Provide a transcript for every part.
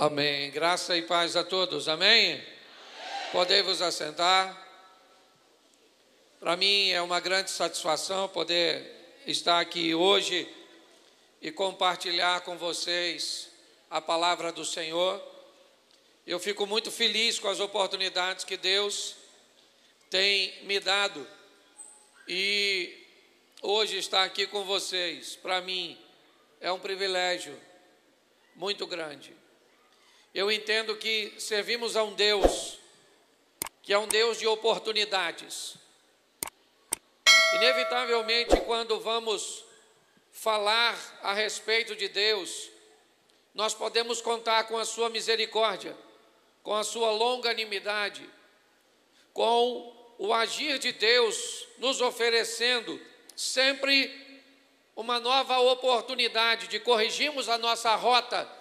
Amém. Graça e paz a todos. Amém? Podem vos assentar. Para mim é uma grande satisfação poder estar aqui hoje e compartilhar com vocês a palavra do Senhor. Eu fico muito feliz com as oportunidades que Deus tem me dado e hoje estar aqui com vocês, para mim, é um privilégio muito grande. Eu entendo que servimos a um Deus que é um Deus de oportunidades. Inevitavelmente, quando vamos falar a respeito de Deus, nós podemos contar com a sua misericórdia, com a sua longanimidade, com o agir de Deus nos oferecendo sempre uma nova oportunidade de corrigirmos a nossa rota,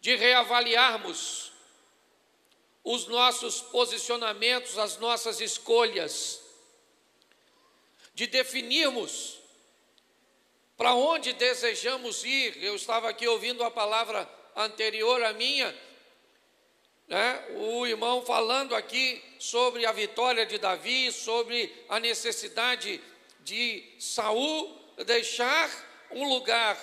de reavaliarmos os nossos posicionamentos, as nossas escolhas, de definirmos para onde desejamos ir. Eu estava aqui ouvindo a palavra anterior à minha, o irmão falando aqui sobre a vitória de Davi, sobre a necessidade de Saul deixar um lugar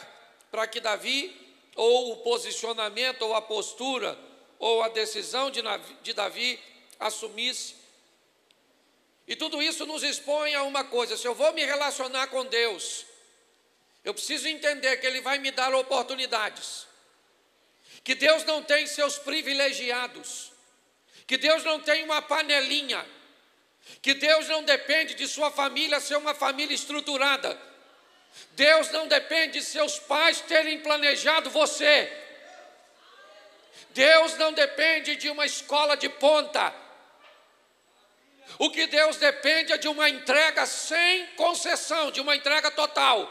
para que Davi, ou o posicionamento, ou a postura, ou a decisão de Davi assumisse. E tudo isso nos expõe a uma coisa: se eu vou me relacionar com Deus, eu preciso entender que Ele vai me dar oportunidades, que Deus não tem seus privilegiados, que Deus não tem uma panelinha, que Deus não depende de sua família ser uma família estruturada, Deus não depende de seus pais terem planejado você, Deus não depende de uma escola de ponta. O que Deus depende é de uma entrega sem concessão, de uma entrega total.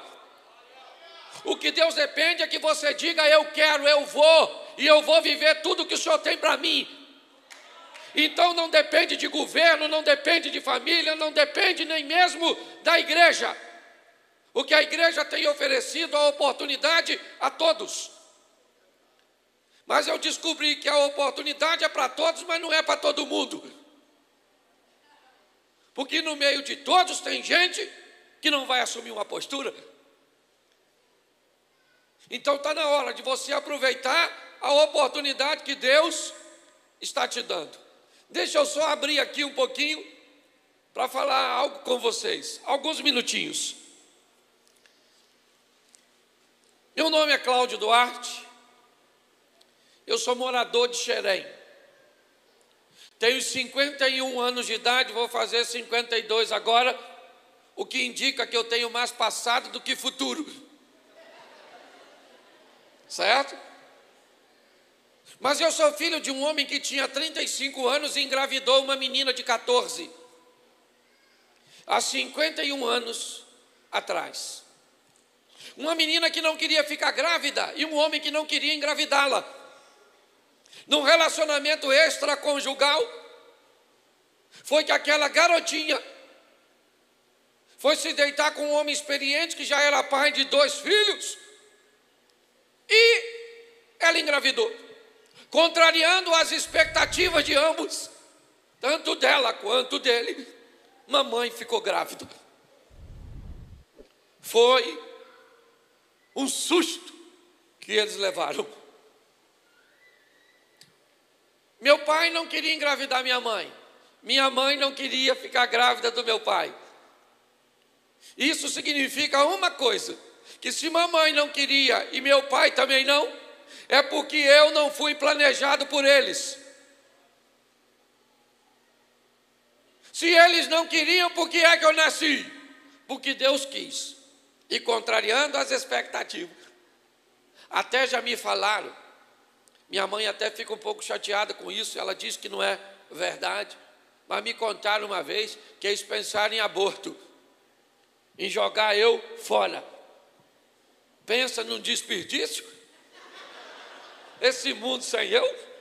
O que Deus depende é que você diga: eu quero, eu vou, e eu vou viver tudo que o Senhor tem para mim. Então não depende de governo, não depende de família, não depende nem mesmo da igreja. O que a igreja tem oferecido a oportunidade a todos. Mas eu descobri que a oportunidade é para todos, mas não é para todo mundo. Porque no meio de todos tem gente que não vai assumir uma postura. Então está na hora de você aproveitar a oportunidade que Deus está te dando. Deixa eu só abrir aqui um pouquinho para falar algo com vocês, alguns minutinhos. Meu nome é Cláudio Duarte, eu sou morador de Xerém. Tenho 51 anos de idade, vou fazer 52 agora, o que indica que eu tenho mais passado do que futuro. Certo? Mas eu sou filho de um homem que tinha 35 anos e engravidou uma menina de 14. Há 51 anos atrás. Uma menina que não queria ficar grávida e um homem que não queria engravidá-la. Num relacionamento extraconjugal, foi que aquela garotinha foi se deitar com um homem experiente que já era pai de 2 filhos e ela engravidou, contrariando as expectativas de ambos, tanto dela quanto dele. Mamãe ficou grávida. Foi um susto que eles levaram. Meu pai não queria engravidar minha mãe não queria ficar grávida do meu pai. Isso significa uma coisa: que se mamãe não queria e meu pai também não, é porque eu não fui planejado por eles. Se eles não queriam, por que é que eu nasci? Porque Deus quis, e contrariando as expectativas. Até já me falaram, minha mãe até fica um pouco chateada com isso, ela diz que não é verdade, mas me contaram uma vez que eles pensaram em aborto, em jogar eu fora. Pensa num desperdício, esse mundo sem eu.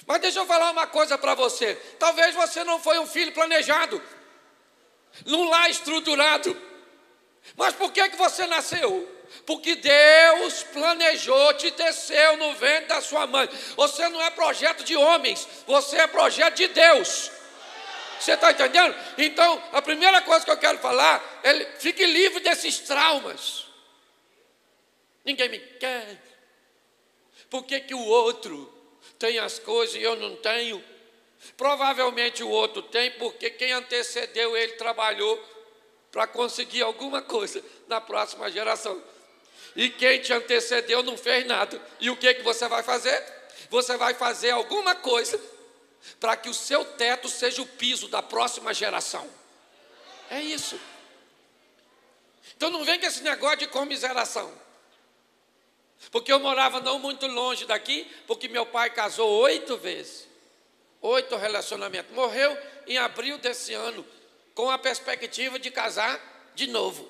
Mas deixa eu falar uma coisa para você: talvez você não foi um filho planejado, num lar estruturado, mas por que você nasceu? Porque Deus planejou, te teceu no ventre da sua mãe. Você não é projeto de homens, você é projeto de Deus. Você está entendendo? Então, a primeira coisa que eu quero falar é: fique livre desses traumas. Ninguém me quer. Por que o outro tem as coisas e eu não tenho? Provavelmente o outro tem, porque quem antecedeu ele trabalhou para conseguir alguma coisa na próxima geração. E quem te antecedeu não fez nada. E o que você vai fazer? Você vai fazer alguma coisa para que o seu teto seja o piso da próxima geração. É isso. Então não vem com esse negócio de comiseração. Porque eu morava não muito longe daqui, porque meu pai casou 8 vezes. 8 relacionamentos. Morreu em abril desse ano, com a perspectiva de casar de novo.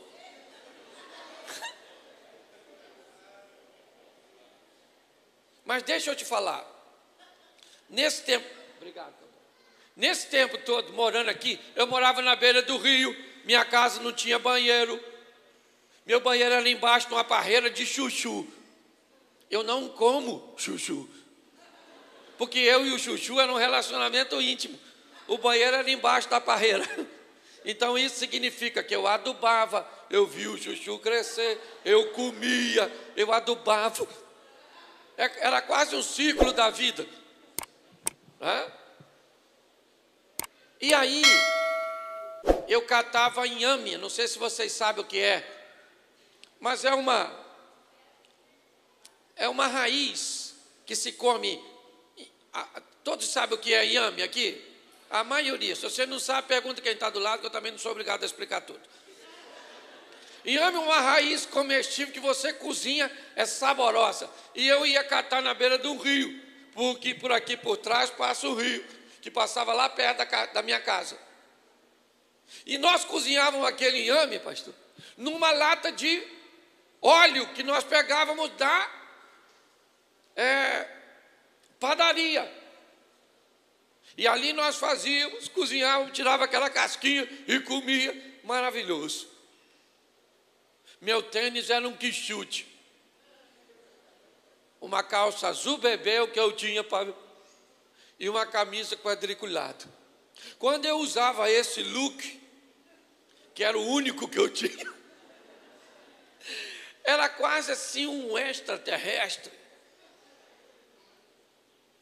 Mas deixa eu te falar. Nesse tempo, obrigado. Nesse tempo todo, morando aqui, eu morava na beira do rio, minha casa não tinha banheiro. Meu banheiro era embaixo de uma parreira de chuchu. Eu não como chuchu. Porque eu e o chuchu eram um relacionamento íntimo. O banheiro era embaixo da parreira. Então isso significa que eu adubava, eu vi o chuchu crescer, eu comia, eu adubava. Era quase um ciclo da vida. E aí, eu catava inhame, não sei se vocês sabem o que é, mas é uma raiz que se come. Todos sabem o que é inhame aqui? A maioria. Se você não sabe, pergunta quem está do lado, que eu também não sou obrigado a explicar tudo. Inhame é uma raiz comestível que você cozinha, é saborosa. E eu ia catar na beira do rio, porque por aqui por trás passa o rio, que passava lá perto da minha casa. E nós cozinhávamos aquele inhame, pastor, numa lata de óleo que nós pegávamos da padaria. E ali nós fazíamos, cozinhávamos, tirava aquela casquinha e comia. Maravilhoso. Meu tênis era um quichute. Uma calça azul bebê, o que eu tinha, e uma camisa quadriculada. Quando eu usava esse look, que era o único que eu tinha, era quase assim um extraterrestre.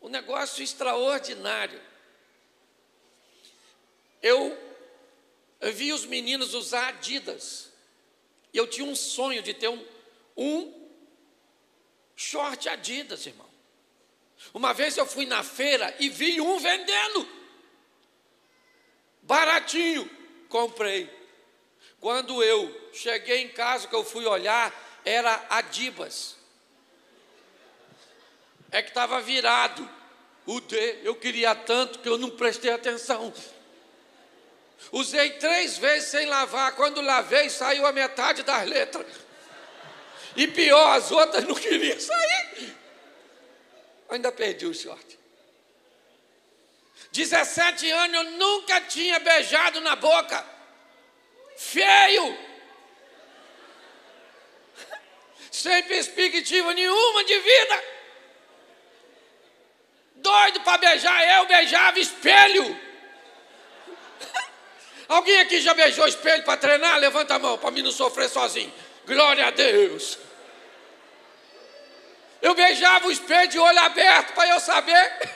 Um negócio extraordinário. Eu vi os meninos usar Adidas. E eu tinha um sonho de ter um short Adidas, irmão. Uma vez eu fui na feira e vi um vendendo. Baratinho. Comprei. Quando eu cheguei em casa, que eu fui olhar, era Adibas. É que estava virado o D. Eu queria tanto que eu não prestei atenção. Usei 3 vezes sem lavar. Quando lavei, saiu a metade das letras. E pior, as outras não queriam sair. Ainda perdi o short. 17 anos, eu nunca tinha beijado na boca. Feio. Sem perspectiva nenhuma de vida. Doido para beijar, eu beijava espelho. Alguém aqui já beijou espelho para treinar? Levanta a mão, para mim não sofrer sozinho. Glória a Deus. Eu beijava o espelho de olho aberto para eu saber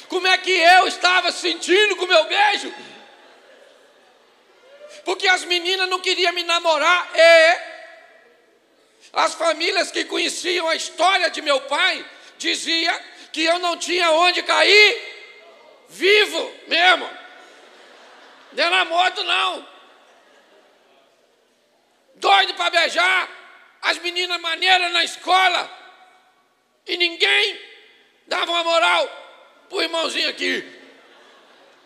como é que eu estava sentindo com o meu beijo. Porque as meninas não queriam me namorar. E as famílias que conheciam a história de meu pai diziam que eu não tinha onde cair vivo mesmo. Não era morto, não. Doido para beijar. As meninas maneiras na escola. E ninguém dava uma moral pro irmãozinho aqui.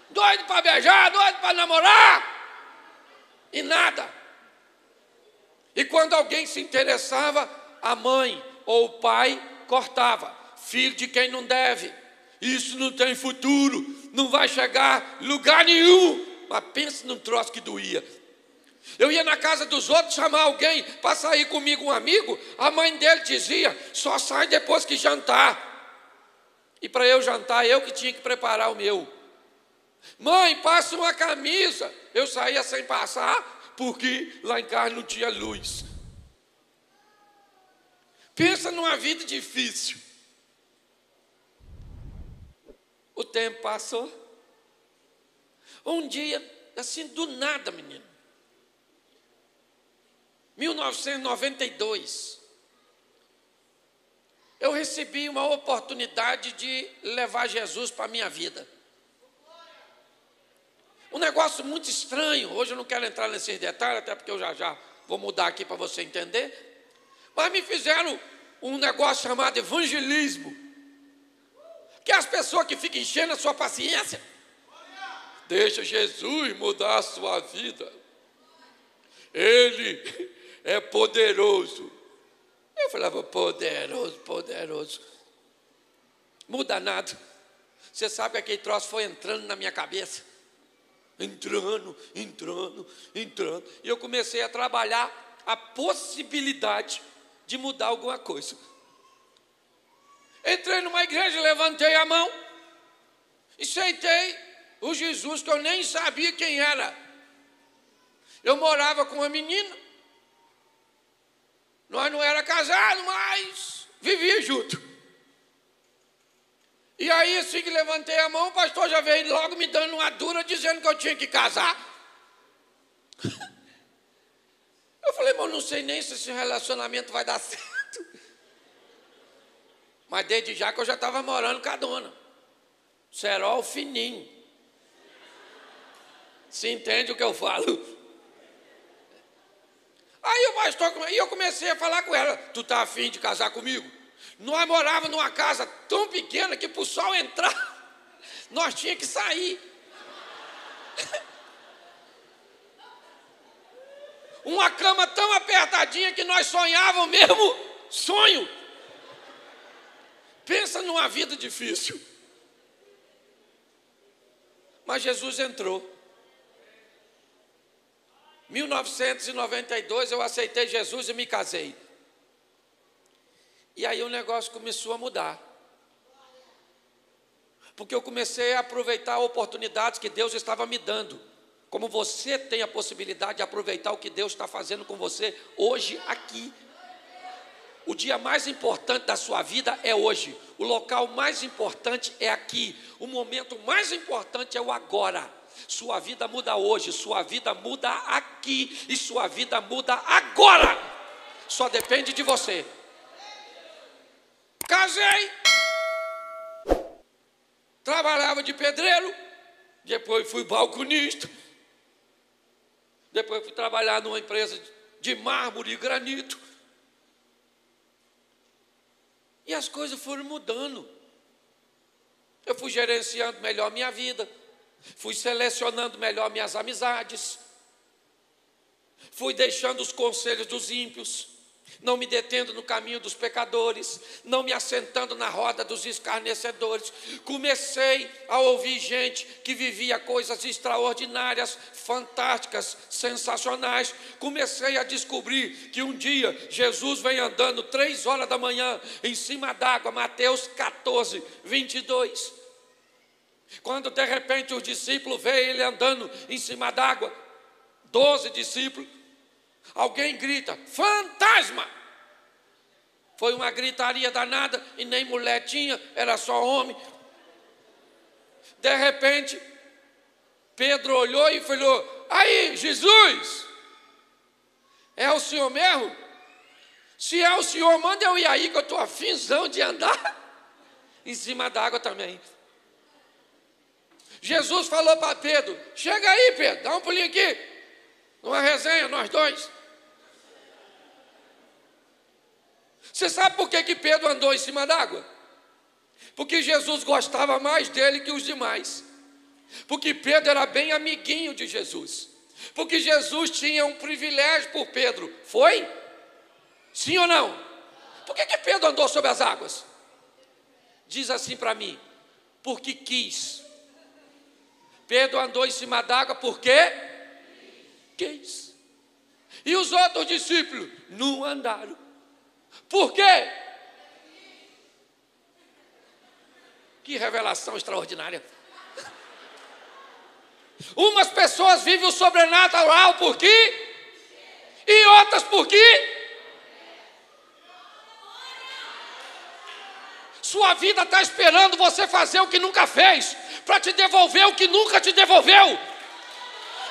Doido para beijar, doido para namorar. E nada. E quando alguém se interessava, a mãe ou o pai cortava. Filho de quem não deve. Isso não tem futuro. Não vai chegar em lugar nenhum. Mas pensa num troço que doía. Eu ia na casa dos outros chamar alguém para sair comigo, um amigo. A mãe dele dizia: só sai depois que jantar. E para eu jantar, eu que tinha que preparar o meu. Mãe, passa uma camisa. Eu saía sem passar, porque lá em casa não tinha luz. Pensa numa vida difícil. O tempo passou. Um dia, assim do nada, menino, 1992, eu recebi uma oportunidade de levar Jesus para a minha vida. Um negócio muito estranho. Hoje eu não quero entrar nesses detalhes, até porque eu já vou mudar aqui para você entender. Mas me fizeram um negócio chamado evangelismo, que é as pessoas que ficam enchendo a sua paciência. Deixa Jesus mudar a sua vida. Ele é poderoso. Eu falava: poderoso, poderoso. Muda nada. Você sabe que aquele troço foi entrando na minha cabeça. Entrando. E eu comecei a trabalhar a possibilidade de mudar alguma coisa. Entrei numa igreja, levantei a mão e aceitei o Jesus que eu nem sabia quem era. Eu morava com uma menina. Nós não era casado, mas vivia junto. E aí, assim que levantei a mão, o pastor já veio logo me dando uma dura, dizendo que eu tinha que casar. Eu falei: mas eu não sei nem se esse relacionamento vai dar certo. Mas desde já que eu já estava morando com a dona. Cerol fininho. Se entende o que eu falo? Aí o pastor, e eu comecei a falar com ela: tu tá afim de casar comigo? Nós morávamos numa casa tão pequena que para o sol entrar, nós tínhamos que sair. Uma cama tão apertadinha que nós sonhávamos mesmo sonho. Pensa numa vida difícil. Mas Jesus entrou. 1992 eu aceitei Jesus e me casei. E aí o negócio começou a mudar. Porque eu comecei a aproveitar oportunidades que Deus estava me dando. Como você tem a possibilidade de aproveitar o que Deus está fazendo com você hoje aqui. O dia mais importante da sua vida é hoje. O local mais importante é aqui. O momento mais importante é o agora. Sua vida muda hoje, sua vida muda aqui e sua vida muda agora. Só depende de você. Casei, trabalhava de pedreiro, depois fui balconista, depois fui trabalhar numa empresa de mármore e granito. E as coisas foram mudando. Eu fui gerenciando melhor minha vida, fui selecionando melhor minhas amizades, fui deixando os conselhos dos ímpios, não me detendo no caminho dos pecadores, não me assentando na roda dos escarnecedores. Comecei a ouvir gente que vivia coisas extraordinárias, fantásticas, sensacionais. Comecei a descobrir que um dia Jesus vem andando 3 horas da manhã em cima d'água, Mateus 14, 22. Quando de repente os discípulos veem ele andando em cima d'água, 12 discípulos, alguém grita: fantasma! Foi uma gritaria danada e nem mulher tinha, era só homem. De repente, Pedro olhou e falou: aí, Jesus, é o senhor mesmo? Se é o senhor, manda eu ir aí que eu estou afinzão de andar em cima d'água também. Jesus falou para Pedro: chega aí, Pedro, dá um pulinho aqui, numa resenha, nós dois. Você sabe por que Pedro andou em cima d'água? Porque Jesus gostava mais dele que os demais. Porque Pedro era bem amiguinho de Jesus. Porque Jesus tinha um privilégio por Pedro. Foi? Sim ou não? Por que Pedro andou sobre as águas? Diz assim para mim: porque quis. Pedro andou em cima d'água porque quis. E os outros discípulos não andaram. Por quê? Que revelação extraordinária. Umas pessoas vivem o sobrenatural por quê? E outras por quê? Sua vida está esperando você fazer o que nunca fez, para te devolver o que nunca te devolveu.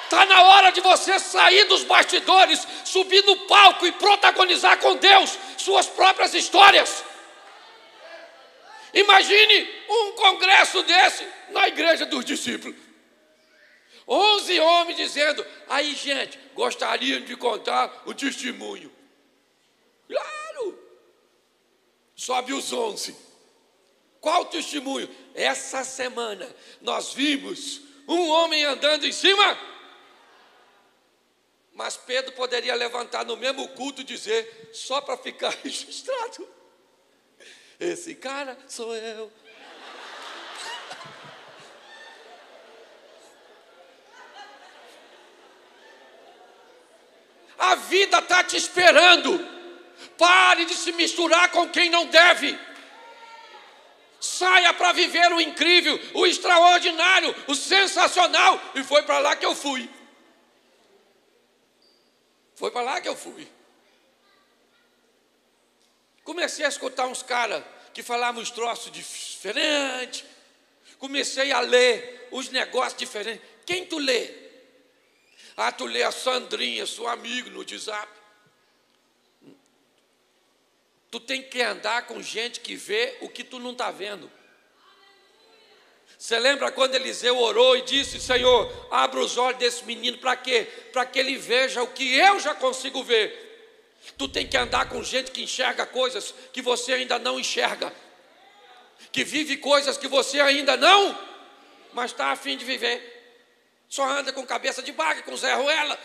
Está na hora de você sair dos bastidores, subir no palco e protagonizar com Deus suas próprias histórias. Imagine um congresso desse na igreja dos discípulos. 11 homens dizendo: aí, gente, gostaria de contar o testemunho. Claro! Sobe os 11. Qual testemunho? Essa semana nós vimos um homem andando em cima. Mas Pedro poderia levantar no mesmo culto e dizer, só para ficar registrado: esse cara sou eu. A vida está te esperando. Pare de se misturar com quem não deve. Saia para viver o incrível, o extraordinário, o sensacional. E foi para lá que eu fui. Foi para lá que eu fui. Comecei a escutar uns caras que falavam uns troços diferentes. Comecei a ler os negócios diferentes. Quem tu lê? Ah, tu lê a Sandrinha, sua amiga, no WhatsApp. Tu tem que andar com gente que vê o que tu não está vendo. Você lembra quando Eliseu orou e disse: Senhor, abra os olhos desse menino, para quê? Para que ele veja o que eu já consigo ver. Tu tem que andar com gente que enxerga coisas que você ainda não enxerga, que vive coisas que você ainda não, mas está a fim de viver. Só anda com cabeça de baga, com Zé Ruela.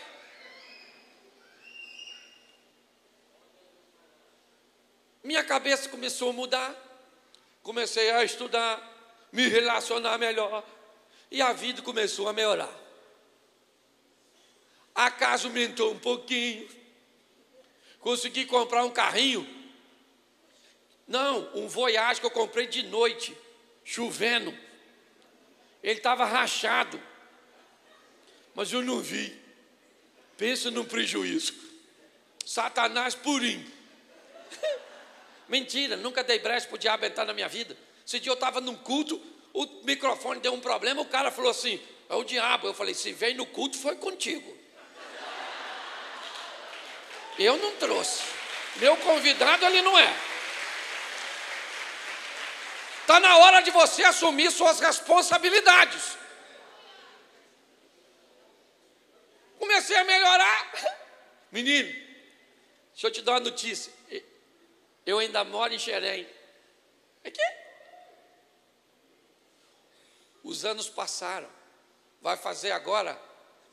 Minha cabeça começou a mudar. Comecei a estudar, me relacionar melhor. E a vida começou a melhorar. A casa aumentou um pouquinho. Consegui comprar um carrinho. Não, um Voyage que eu comprei de noite, chovendo. Ele estava rachado. Mas eu não vi. Pensa num prejuízo. Satanás purinho. Mentira, nunca dei brecha para o diabo entrar na minha vida. Esse dia eu estava num culto, o microfone deu um problema, o cara falou assim: é o diabo. Eu falei: se vem no culto, foi contigo. Eu não trouxe. Meu convidado ele não é. Está na hora de você assumir suas responsabilidades. Comecei a melhorar. Menino, deixa eu te dar uma notícia. Eu ainda moro em Xerém. É que os anos passaram. Vai fazer agora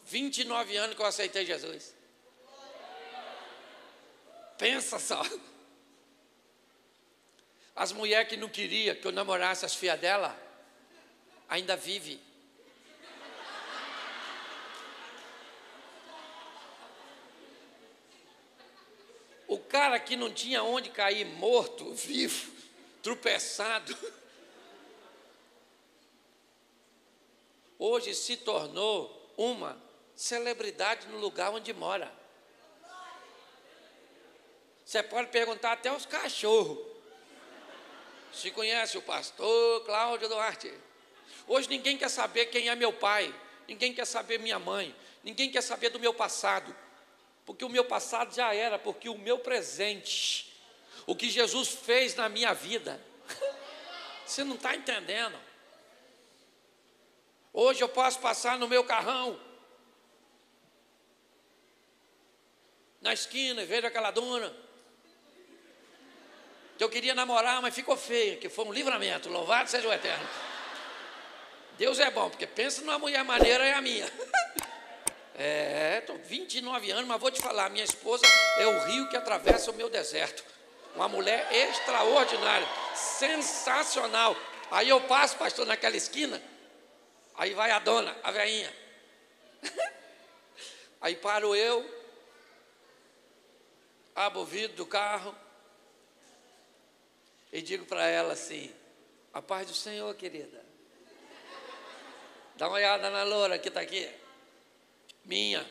29 anos que eu aceitei Jesus. Pensa só. As mulheres que não queriam que eu namorasse as filhas dela, ainda vive. O cara que não tinha onde cair, morto, vivo, tropeçado, hoje se tornou uma celebridade no lugar onde mora. Você pode perguntar até aos cachorros. Se conhece o pastor Cláudio Duarte. Hoje ninguém quer saber quem é meu pai, ninguém quer saber minha mãe, ninguém quer saber do meu passado. Porque o meu passado já era, porque o meu presente, o que Jesus fez na minha vida, você não está entendendo. Hoje eu posso passar no meu carrão, na esquina, e vejo aquela dona, que eu queria namorar, mas ficou feia, que foi um livramento, louvado seja o Eterno. Deus é bom, porque pensa numa mulher maneira, é a minha. Estou 29 anos, mas vou te falar, minha esposa é o rio que atravessa o meu deserto. Uma mulher extraordinária, sensacional. Aí eu passo, pastor, naquela esquina, aí vai a dona, a velhinha. Aí paro eu, abro o vidro do carro e digo para ela assim: a paz do Senhor, querida. Dá uma olhada na loura que está aqui. Minha.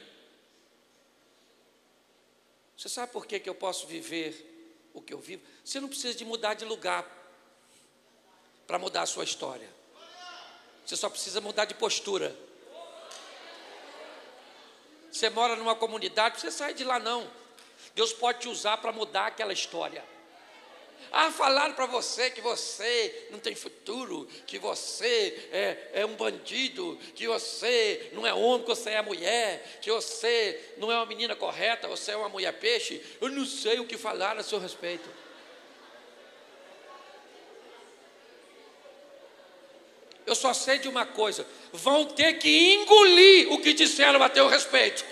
Você sabe por que eu posso viver o que eu vivo? Você não precisa de mudar de lugar para mudar a sua história. Você só precisa mudar de postura. Você mora numa comunidade, você sai de lá não. Deus pode te usar para mudar aquela história. Falaram para você que você não tem futuro, que você é um bandido, que você não é homem, que você é mulher, que você não é uma menina correta, você é uma mulher peixe. Eu não sei o que falaram a seu respeito. Eu só sei de uma coisa: vão ter que engolir o que disseram a teu respeito.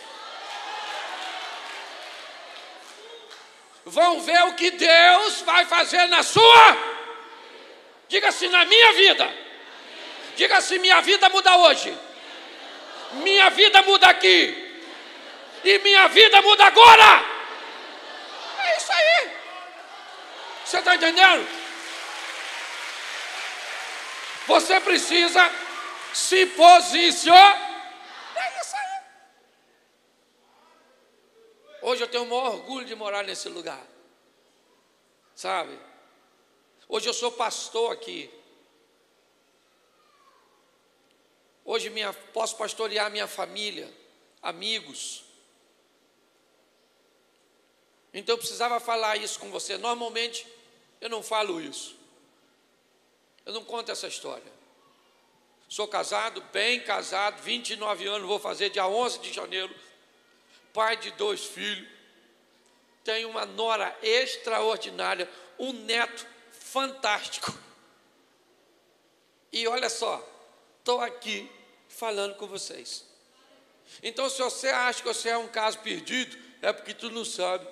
Vão ver o que Deus vai fazer na sua. Diga assim: na minha vida. Diga assim: minha vida muda hoje. Minha vida muda aqui. E minha vida muda agora. É isso aí. Você está entendendo? Você precisa se posicionar. É isso aí. Hoje eu tenho o maior orgulho de morar nesse lugar. Sabe? Hoje eu sou pastor aqui. Hoje posso pastorear minha família, amigos. Então eu precisava falar isso com você. Normalmente eu não falo isso. Eu não conto essa história. Sou casado, bem casado, 29 anos, vou fazer dia 11 de janeiro. Pai de 2 filhos. Tenho uma nora extraordinária, um neto fantástico. E olha só, estou aqui falando com vocês. Então, se você acha que você é um caso perdido, é porque tu não sabe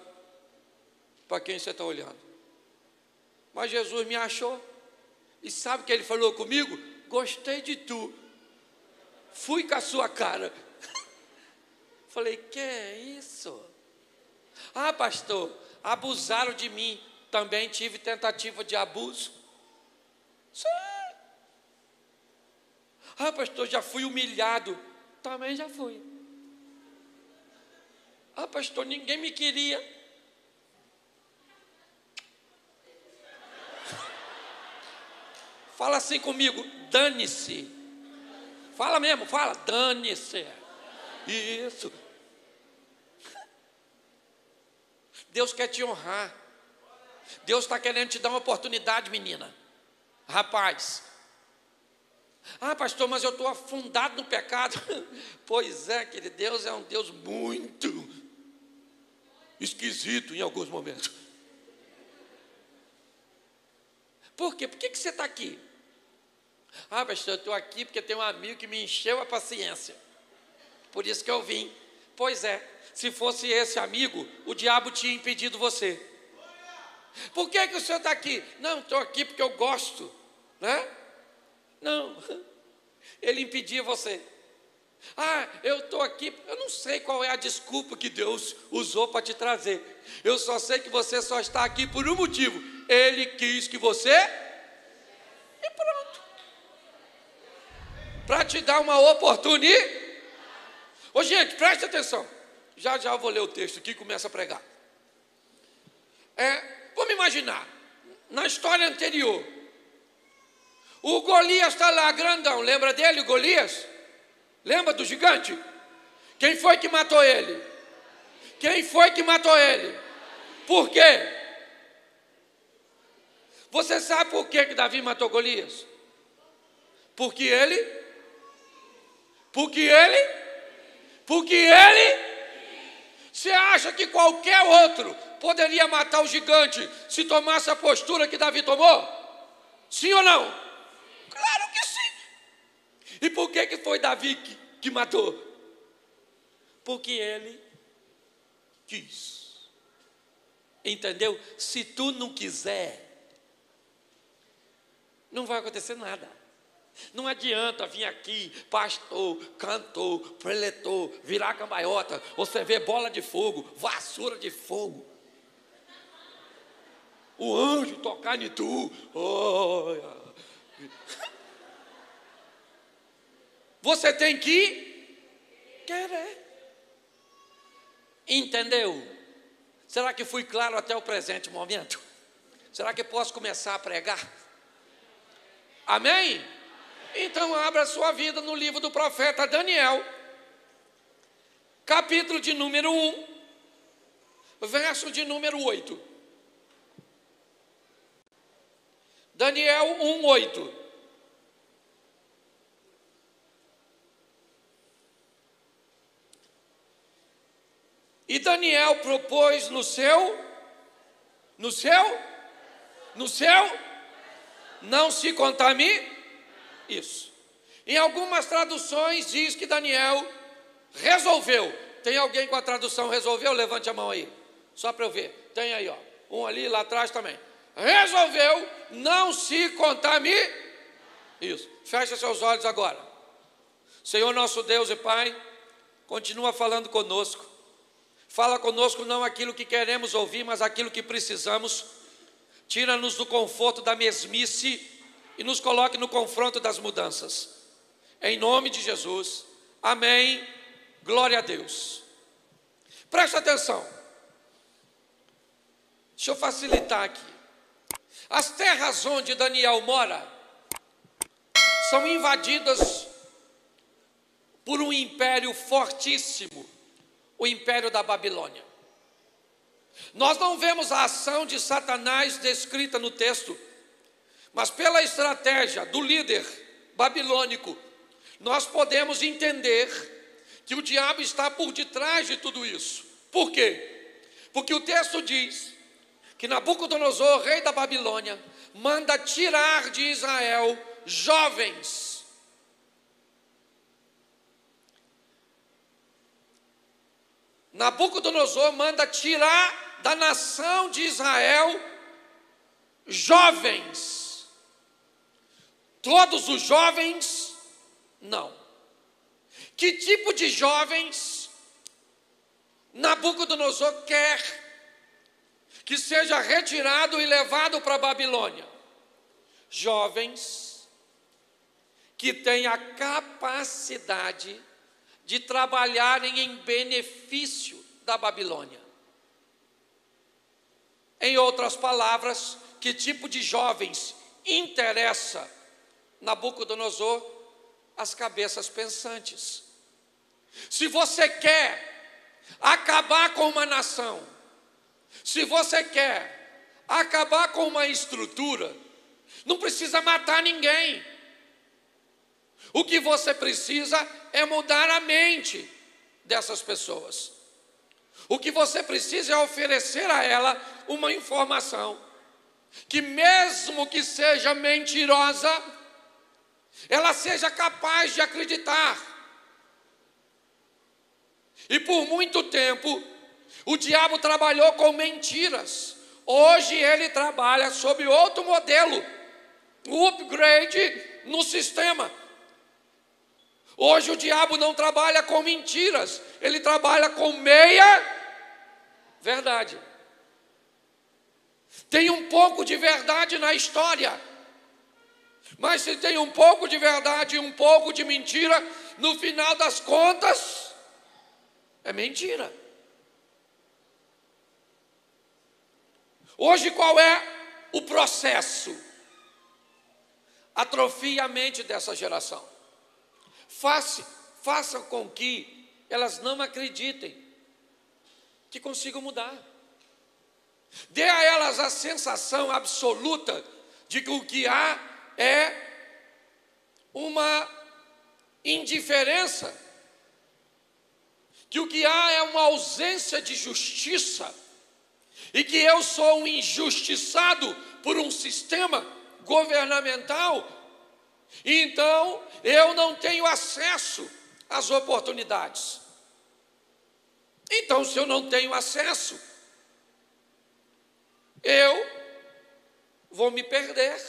para quem você está olhando. Mas Jesus me achou. E sabe o que ele falou comigo? Gostei de tu. Fui com a sua cara. Falei: que é isso? Pastor, abusaram de mim. Também tive tentativa de abuso. Sim. Pastor, já fui humilhado. Também já fui. Pastor, ninguém me queria. Fala assim comigo: dane-se. Fala mesmo, fala: dane-se. Isso. Deus quer te honrar. Deus está querendo te dar uma oportunidade, menina. Rapaz. Pastor, mas eu estou afundado no pecado. Pois é, querido, Deus é um Deus muito esquisito em alguns momentos. Por quê? Por que você está aqui? Pastor, eu estou aqui porque tem um amigo que me encheu a paciência. Por isso que eu vim. Pois é, se fosse esse amigo, o diabo tinha impedido você. Por que o senhor está aqui? Não, estou aqui porque eu gosto, né? Não, ele impedia você. Eu estou aqui, eu não sei qual é a desculpa que Deus usou para te trazer. Eu só sei que você só está aqui por um motivo. Ele quis que você... E pronto. Para te dar uma oportunidade. Ô gente, preste atenção. Já eu vou ler o texto aqui e começa a pregar. Vamos imaginar, na história anterior, o Golias está lá, grandão. Lembra dele, o Golias? Lembra do gigante? Quem foi que matou ele? Quem foi que matou ele? Por quê? Você sabe por que Davi matou Golias? Porque ele você acha que qualquer outro poderia matar o gigante se tomasse a postura que Davi tomou? Sim ou não? Claro que sim. E por que foi Davi que matou? Porque ele quis. Entendeu? Se tu não quiser, não vai acontecer nada. Não adianta vir aqui, pastor, cantor, preletor, virar cambalhota, você vê bola de fogo, vassoura de fogo. o anjo tocar em tu. Oh. Você tem que querer. Entendeu? Será que fui claro até o presente momento? Será que posso começar a pregar? Amém? Então abra sua vida no livro do profeta Daniel, capítulo de número 1, verso de número 8. Daniel 1, 8. E Daniel propôs no seu, não se contamine. Isso. Em algumas traduções diz que Daniel resolveu. Tem alguém com a tradução resolveu? Levante a mão aí, só para eu ver. Tem aí, ó, um ali, lá atrás também. Resolveu não se contamine. Isso. Fecha seus olhos agora. Senhor nosso Deus e Pai, continua falando conosco. Fala conosco não aquilo que queremos ouvir, mas aquilo que precisamos. Tira-nos do conforto da mesmice e nos coloque no confronto das mudanças. Em nome de Jesus. Amém. Glória a Deus. Presta atenção. Deixa eu facilitar aqui. As terras onde Daniel mora são invadidas por um império fortíssimo, o império da Babilônia. Nós não vemos a ação de Satanás descrita no texto, mas pela estratégia do líder babilônico, nós podemos entender que o diabo está por detrás de tudo isso. Por quê? Porque o texto diz que Nabucodonosor, rei da Babilônia, manda tirar de Israel jovens. Nabucodonosor manda tirar da nação de Israel jovens. Todos os jovens, não. Que tipo de jovens Nabucodonosor quer que seja retirado e levado para a Babilônia? Jovens que têm a capacidade de trabalharem em benefício da Babilônia. Em outras palavras, que tipo de jovens interessa Nabucodonosor? As cabeças pensantes. Se você quer acabar com uma nação, se você quer acabar com uma estrutura, não precisa matar ninguém. O que você precisa é mudar a mente dessas pessoas. O que você precisa é oferecer a ela uma informação que, mesmo que seja mentirosa, ela seja capaz de acreditar. E por muito tempo o diabo trabalhou com mentiras. Hoje ele trabalha sob outro modelo, o upgrade no sistema. Hoje o diabo não trabalha com mentiras, ele trabalha com meia verdade. Tem um pouco de verdade na história, mas se tem um pouco de verdade e um pouco de mentira, no final das contas é mentira. Hoje qual é o processo? Atrofia a mente dessa geração. Faça com que elas não acreditem que consigam mudar. Dê a elas a sensação absoluta de que o que há é uma indiferença, que o que há é uma ausência de justiça, e que eu sou um injustiçado por um sistema governamental, e então eu não tenho acesso às oportunidades. Então, se eu não tenho acesso, eu vou me perder.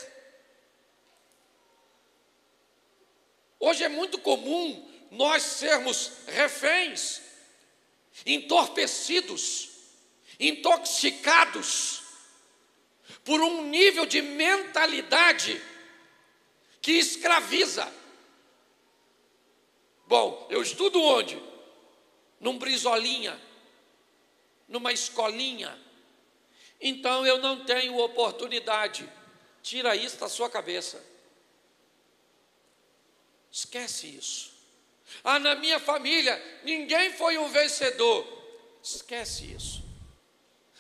Hoje é muito comum nós sermos reféns, entorpecidos, intoxicados por um nível de mentalidade que escraviza. Bom, eu estudo onde? Num brisolinha, numa escolinha. Então eu não tenho oportunidade. Tira isso da sua cabeça. Esquece isso. Ah, na minha família ninguém foi um vencedor. Esquece isso.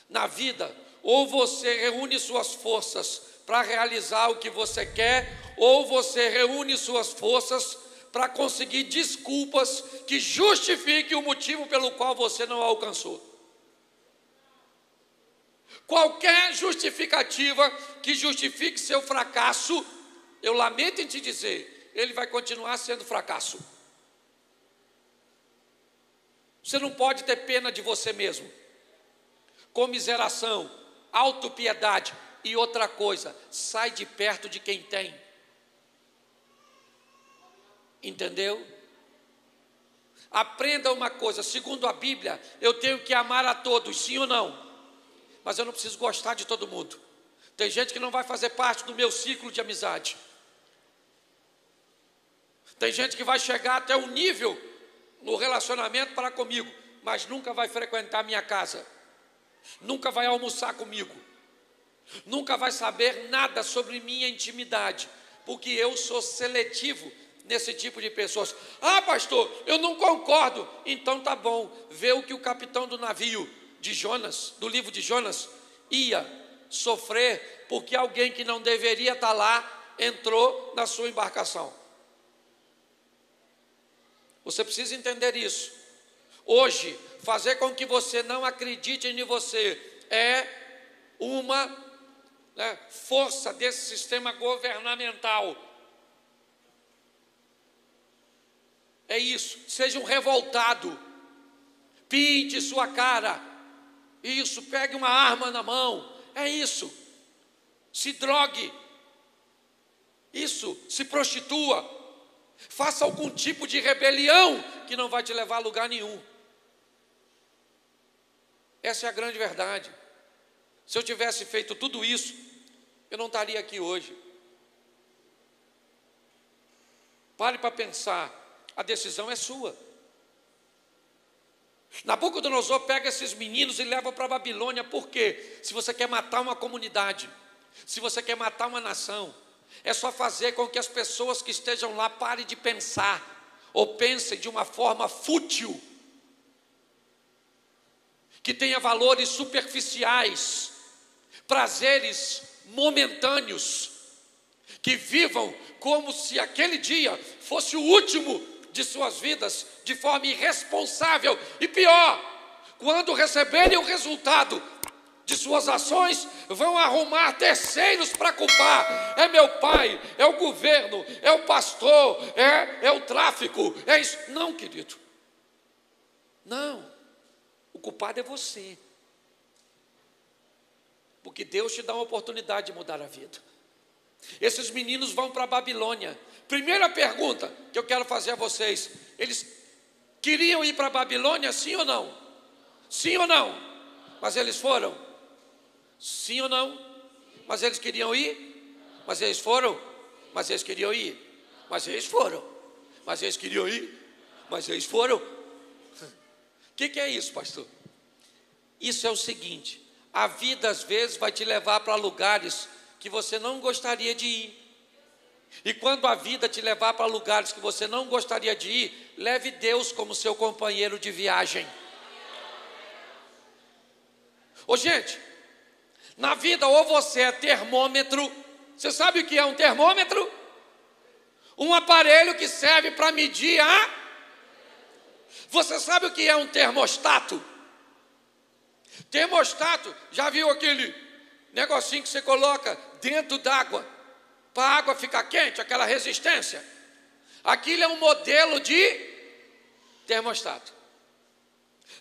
Na vida, ou você reúne suas forças para realizar o que você quer, ou você reúne suas forças para conseguir desculpas que justifiquem o motivo pelo qual você não alcançou. Qualquer justificativa que justifique seu fracasso, eu lamento em te dizer, ele vai continuar sendo fracasso. Você não pode ter pena de você mesmo. Comiseração, autopiedade e outra coisa, sai de perto de quem tem. Entendeu? Aprenda uma coisa, segundo a Bíblia, eu tenho que amar a todos, sim ou não? Mas eu não preciso gostar de todo mundo. Tem gente que não vai fazer parte do meu ciclo de amizade. Tem gente que vai chegar até um nível no relacionamento para comigo, mas nunca vai frequentar minha casa, nunca vai almoçar comigo, nunca vai saber nada sobre minha intimidade, porque eu sou seletivo nesse tipo de pessoas. Ah, pastor, eu não concordo. Então tá bom, vê o que o capitão do navio de Jonas, do livro de Jonas, ia sofrer porque alguém que não deveria estar lá entrou na sua embarcação. Você precisa entender isso. Hoje, fazer com que você não acredite em você é uma força desse sistema governamental. É isso. Seja um revoltado. Pinte sua cara. Isso. Pegue uma arma na mão. É isso. Se drogue. Isso. Se prostitua. Faça algum tipo de rebelião que não vai te levar a lugar nenhum. Essa é a grande verdade. Se eu tivesse feito tudo isso, eu não estaria aqui hoje. Pare para pensar, a decisão é sua. Nabucodonosor pega esses meninos e leva para a Babilônia. Por quê? Se você quer matar uma comunidade, se você quer matar uma nação, é só fazer com que as pessoas que estejam lá parem de pensar, ou pensem de uma forma fútil, que tenha valores superficiais, prazeres momentâneos, que vivam como se aquele dia fosse o último de suas vidas, de forma irresponsável, e pior, quando receberem o resultado de suas ações, vão arrumar terceiros para culpar. É meu pai, é o governo, é o pastor, é o tráfico, é isso. Não, querido. Não. O culpado é você. Porque Deus te dá uma oportunidade de mudar a vida. Esses meninos vão para a Babilônia. Primeira pergunta que eu quero fazer a vocês: eles queriam ir para a Babilônia, sim ou não? Sim ou não? Mas eles foram? Sim ou não? Mas eles queriam ir? Mas eles foram? Mas eles queriam ir? Mas eles foram? Mas eles queriam ir? Mas eles foram? O que é isso, pastor? Isso é o seguinte: a vida às vezes vai te levar para lugares que você não gostaria de ir. E quando a vida te levar para lugares que você não gostaria de ir, leve Deus como seu companheiro de viagem. Ô gente, na vida ou você é termômetro. Você sabe o que é um termômetro? Um aparelho que serve para medir a... Você sabe o que é um termostato? Termostato, já viu aquele negocinho que você coloca dentro d'água para a água ficar quente, aquela resistência? Aquilo é um modelo de termostato.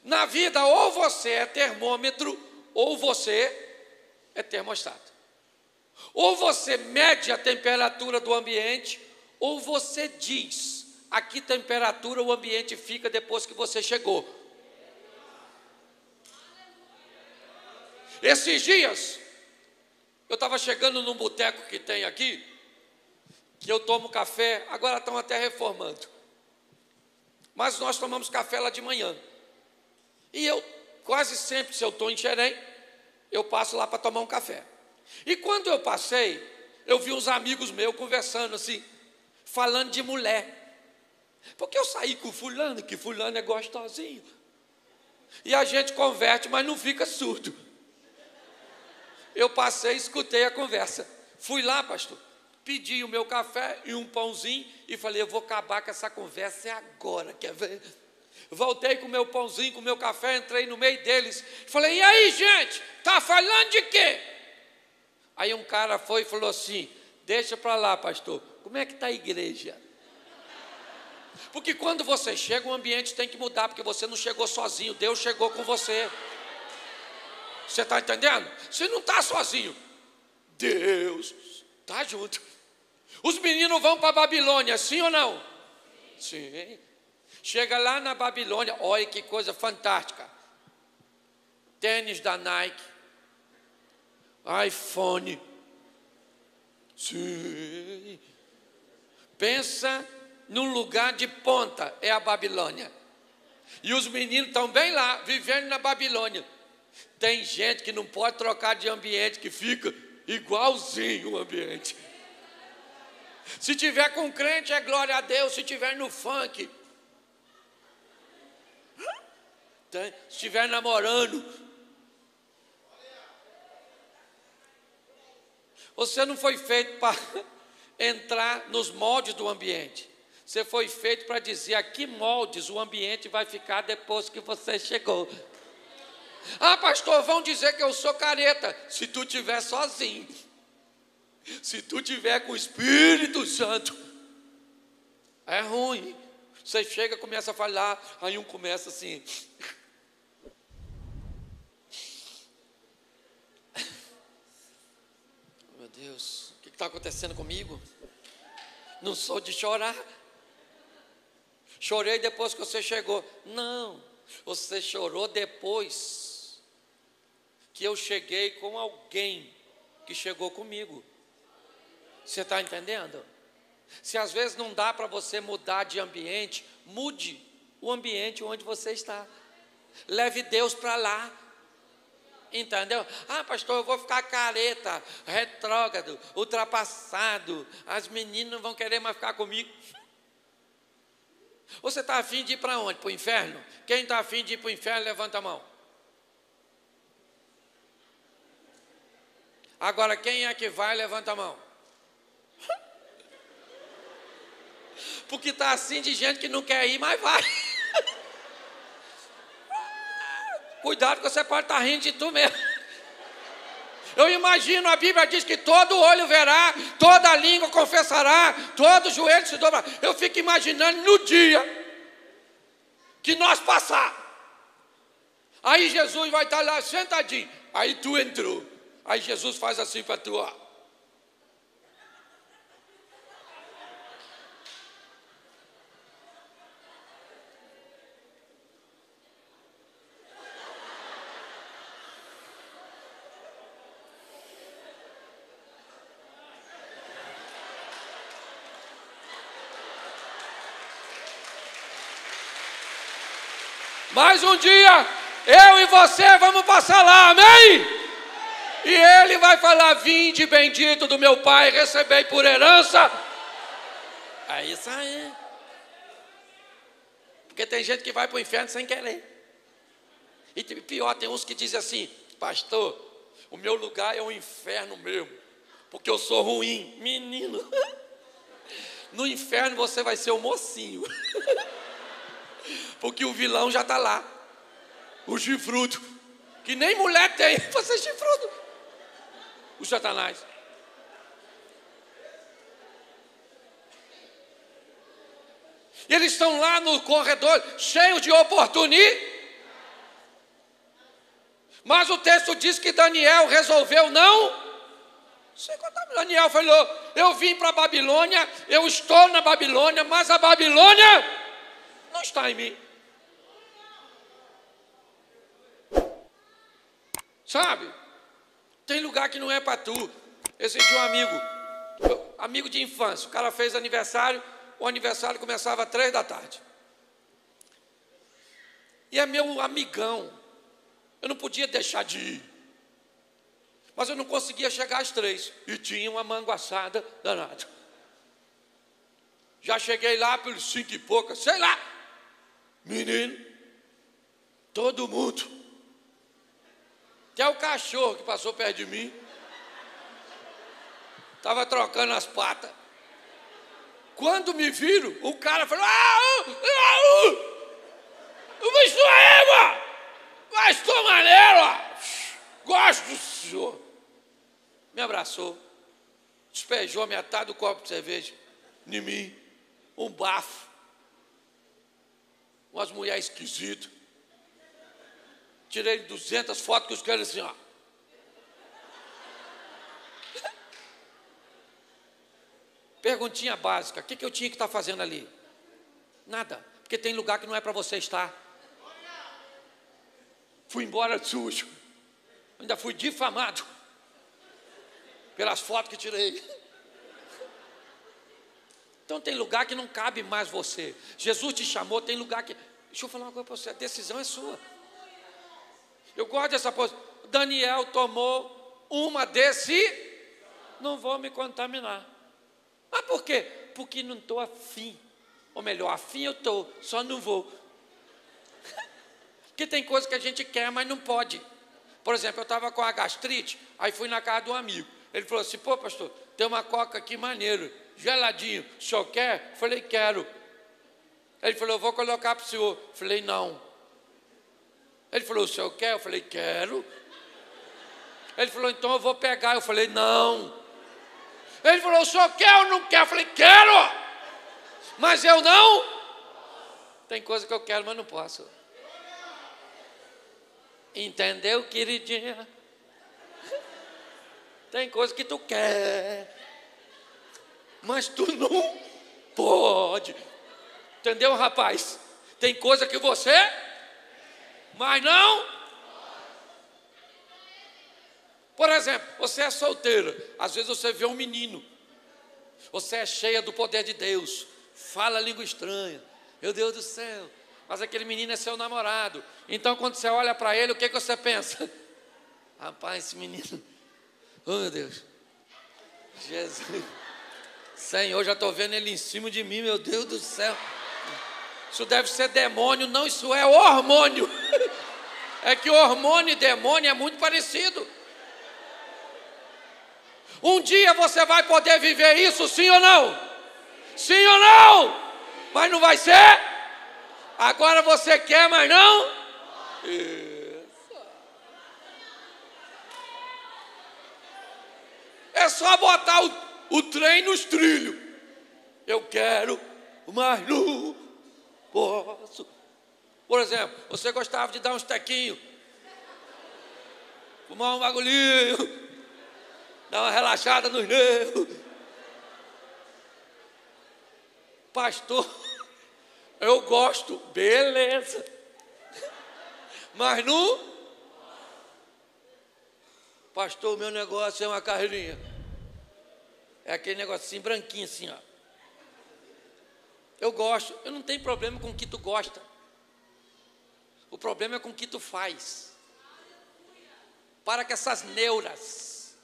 Na vida, ou você é termômetro, ou você é termostato. Ou você mede a temperatura do ambiente, ou você diz a que temperatura o ambiente fica depois que você chegou. Esses dias, Eu estava chegando num boteco que tem aqui, que eu tomo café, agora estão até reformando. Mas nós tomamos café lá de manhã. E eu, quase sempre, se eu estou em Xerém, eu passo lá para tomar um café. E quando eu passei, eu vi uns amigos meus conversando assim, falando de mulher. Porque eu saí com fulano, que fulano é gostosinho. E a gente converte, mas não fica surdo. Eu passei, escutei a conversa. Fui lá, pastor, pedi o meu café e um pãozinho e falei, eu vou acabar com essa conversa agora, quer ver? Voltei com o meu pãozinho, com o meu café, entrei no meio deles. Falei, e aí, gente, tá falando de quê? Aí um cara foi e falou assim, deixa para lá, pastor, como é que está a igreja? Porque quando você chega, o ambiente tem que mudar, porque você não chegou sozinho, Deus chegou com você. Você está entendendo? Você não está sozinho, Deus está junto. Os meninos vão para a Babilônia, sim ou não? Sim. Chega lá na Babilônia, olha que coisa fantástica. Tênis da Nike, iPhone. Sim. Pensa num lugar de ponta, é a Babilônia. E os meninos estão bem lá, vivendo na Babilônia. Tem gente que não pode trocar de ambiente, que fica igualzinho o ambiente. Se tiver com crente, é glória a Deus. Se tiver no funk, se estiver namorando, você não foi feito para entrar nos moldes do ambiente. Você foi feito para dizer a que moldes o ambiente vai ficar depois que você chegou. Ah, pastor, vão dizer que eu sou careta. Se tu estiver sozinho, se tu estiver com o Espírito Santo, é ruim. Você chega, começa a falar, aí um começa assim. Meu Deus, o que está acontecendo comigo? Não sou de chorar. Chorei depois que você chegou. Não, você chorou depois que eu cheguei com alguém que chegou comigo. Você está entendendo? Se às vezes não dá para você mudar de ambiente, mude o ambiente onde você está. Leve Deus para lá. Entendeu? Ah, pastor, eu vou ficar careta, retrógrado, ultrapassado. As meninas não vão querer mais ficar comigo. Você está afim de ir para onde? Para o inferno? Quem está afim de ir para o inferno, levanta a mão. Agora, quem é que vai, levanta a mão. Porque está assim de gente que não quer ir, mas vai. Cuidado que você pode estar rindo de tu mesmo. Eu imagino, a Bíblia diz que todo olho verá, toda língua confessará, todo joelho se dobrará. Eu fico imaginando no dia que nós passar. Aí Jesus vai estar lá sentadinho. Aí tu entrou. Aí Jesus faz assim para tu, ó. Mas um dia, eu e você vamos passar lá, amém? E ele vai falar, vinde bendito do meu Pai, recebei por herança. É isso aí. Porque tem gente que vai para o inferno sem querer. E pior, tem uns que dizem assim, pastor, o meu lugar é o inferno mesmo, porque eu sou ruim. Menino, no inferno você vai ser o mocinho. Porque o vilão já está lá. O chifrudo. Que nem mulher tem. Você é chifrudo. O Satanás. E eles estão lá no corredor, cheios de oportunismo. Mas o texto diz que Daniel resolveu não. Daniel falou, eu vim para a Babilônia, eu estou na Babilônia, mas a Babilônia não está em mim. Sabe? Tem lugar que não é para tu. Esse dia amigo de infância, o cara fez aniversário, o aniversário começava às 3 da tarde. E é meu amigão, eu não podia deixar de ir. Mas eu não conseguia chegar às 3, e tinha uma manguaçada danada. Já cheguei lá pelos 5 e poucas, sei lá. Menino, todo mundo, até o cachorro que passou perto de mim, estava trocando as patas. Quando me viram, o cara falou: o bicho é égua, mas estou maneiro, gosto do senhor. Me abraçou, despejou metade do copo de cerveja em mim, um bafo, umas mulheres esquisitas. Tirei 200 fotos com os caras assim, ó. Perguntinha básica: o que eu tinha que estar fazendo ali? Nada, porque tem lugar que não é para você estar. Fui embora sujo, ainda fui difamado pelas fotos que tirei. Então tem lugar que não cabe mais você. Jesus te chamou, tem lugar que... Deixa eu falar uma coisa para você, a decisão é sua. Eu gosto dessa posição. Daniel tomou uma não vou me contaminar. Mas por quê? Porque não estou afim. Ou melhor, afim eu estou, só não vou. Porque tem coisa que a gente quer, mas não pode. Por exemplo, eu estava com a gastrite, aí fui na casa de um amigo. Ele falou assim: pô, pastor, tem uma coca aqui maneiro, geladinho, o senhor quer? Eu falei: quero. Ele falou: eu vou colocar para o senhor. Eu falei: não. Ele falou: o senhor quer? Eu falei: quero. Ele falou: então eu vou pegar. Eu falei: não. Ele falou: o senhor quer ou não quer? Eu falei: quero. Mas eu não. Tem coisa que eu quero, mas não posso. Entendeu, queridinha? Tem coisa que tu quer, mas tu não pode. Entendeu, rapaz? Tem coisa que você, mas não. Por exemplo, você é solteira. Às vezes você vê um menino, você é cheia do poder de Deus, fala língua estranha. Meu Deus do céu. Mas aquele menino é seu namorado. Então quando você olha para ele, o que você pensa? Rapaz, esse menino, oh meu Deus, Jesus, Senhor, já estou vendo ele em cima de mim, meu Deus do céu. Isso deve ser demônio. Não, isso é hormônio. É que hormônio e demônio é muito parecido. Um dia você vai poder viver isso, sim ou não? Sim ou não? Mas não vai ser? Agora você quer, mas não? Isso. É só botar o trem nos trilhos. Eu quero, mas não posso. Por exemplo, você gostava de dar uns tequinhos, fumar um bagulhinho, dar uma relaxada nos nervos. Pastor, eu gosto, beleza. Mas não. Pastor, o meu negócio é uma carreirinha. É aquele negocinho branquinho assim, ó. Eu gosto, eu não tenho problema com o que tu gosta. O problema é com o que tu faz. Para com essas neuras.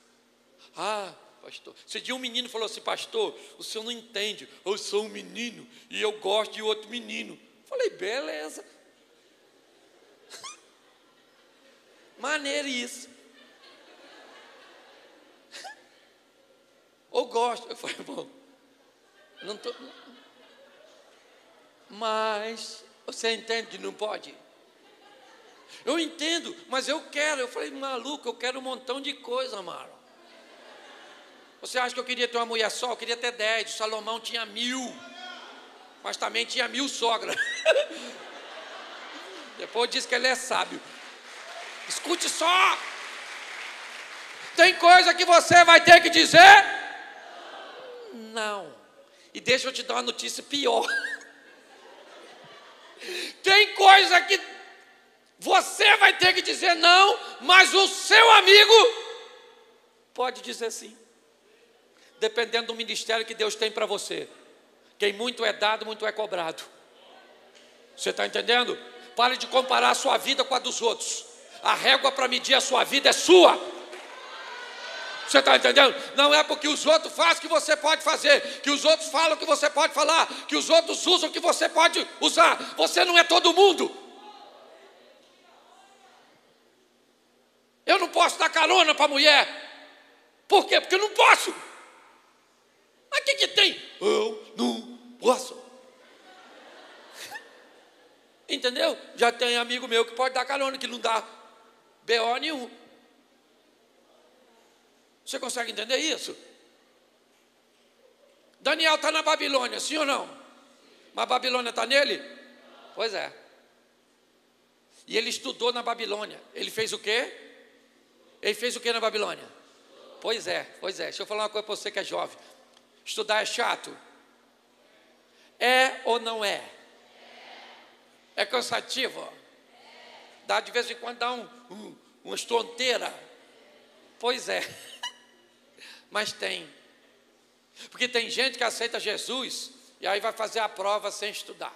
Ah, pastor. Esse dia um menino falou assim: pastor, o senhor não entende. Eu sou um menino e eu gosto de outro menino. Falei: beleza. Maneiro isso. Ou gosto. Eu falei: bom, não tô. Mas você entende que não pode? Eu entendo, mas eu quero. Eu falei: maluco, eu quero um montão de coisa, Marlon. Você acha que eu queria ter uma mulher só? Eu queria ter 10. O Salomão tinha 1000. Mas também tinha 1000 sogras. Depois disse que ele é sábio. Escute só. Tem coisa que você vai ter que dizer não. E deixa eu te dar uma notícia pior. Tem coisa que você vai ter que dizer não, mas o seu amigo Pode dizer sim. Dependendo do ministério que Deus tem para você. Quem muito é dado, muito é cobrado. Você está entendendo? Pare de comparar a sua vida com a dos outros. A régua para medir a sua vida é sua. Você está entendendo? Não é porque os outros fazem que você pode fazer, que os outros falam que você pode falar, que os outros usam que você pode usar. Você não é todo mundo. Eu não posso dar carona para a mulher. Por quê? Porque eu não posso. Mas o que tem? Eu não posso. Entendeu? Já tem amigo meu que pode dar carona, que não dá BO nenhum. Você consegue entender isso? Daniel está na Babilônia, sim ou não? Mas a Babilônia está nele? Pois é. E ele estudou na Babilônia. Ele fez o quê? Ele fez o quê na Babilônia? Pois é. Deixa eu falar uma coisa para você que é jovem. Estudar é chato? É ou não é? É cansativo? Dá de vez em quando dá uma estonteira? Pois é. Mas tem. Porque tem gente que aceita Jesus e aí vai fazer a prova sem estudar.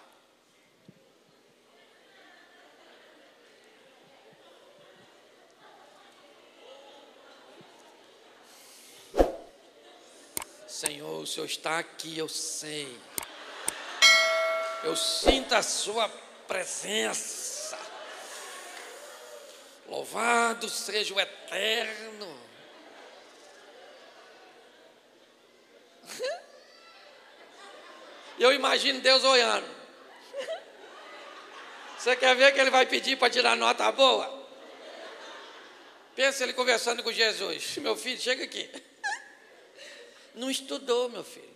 Senhor, o Senhor está aqui, eu sei. Eu sinto a sua presença. Louvado seja o Eterno. Eu imagino Deus olhando. Você quer ver que ele vai pedir para tirar nota boa? Pensa ele conversando com Jesus. Meu filho, chega aqui. Não estudou, meu filho.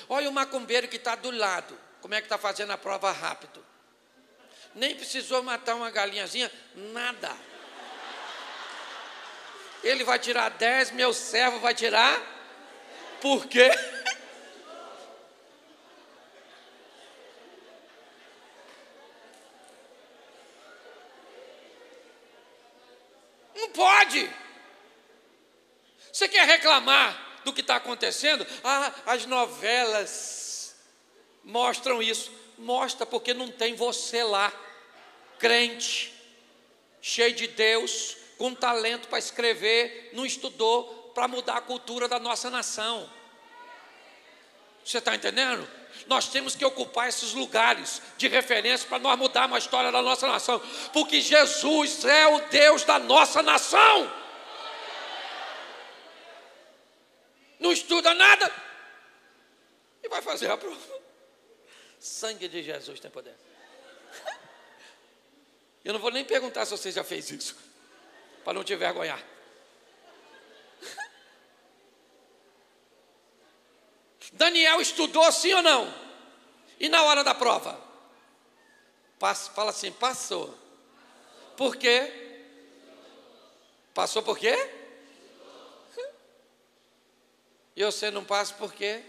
Olha o macumbeiro que está do lado. Como é que está fazendo a prova rápido? Nem precisou matar uma galinhazinha, nada. Ele vai tirar 10, meu servo vai tirar. Por quê? Não pode. Você quer reclamar do que está acontecendo? As novelas mostram isso. Mostra porque não tem você lá, crente, cheio de Deus, com talento para escrever, não estudou para mudar a cultura da nossa nação. Você está entendendo? Nós temos que ocupar esses lugares de referência para nós mudarmos a história da nossa nação, porque Jesus é o Deus da nossa nação. Não estuda nada e vai fazer a prova. Sangue de Jesus tem poder. Eu não vou nem perguntar se você já fez isso, para não te envergonhar. Daniel estudou sim ou não? E na hora da prova? Fala assim, passou. Por quê? Passou por quê? E você não passa por quê?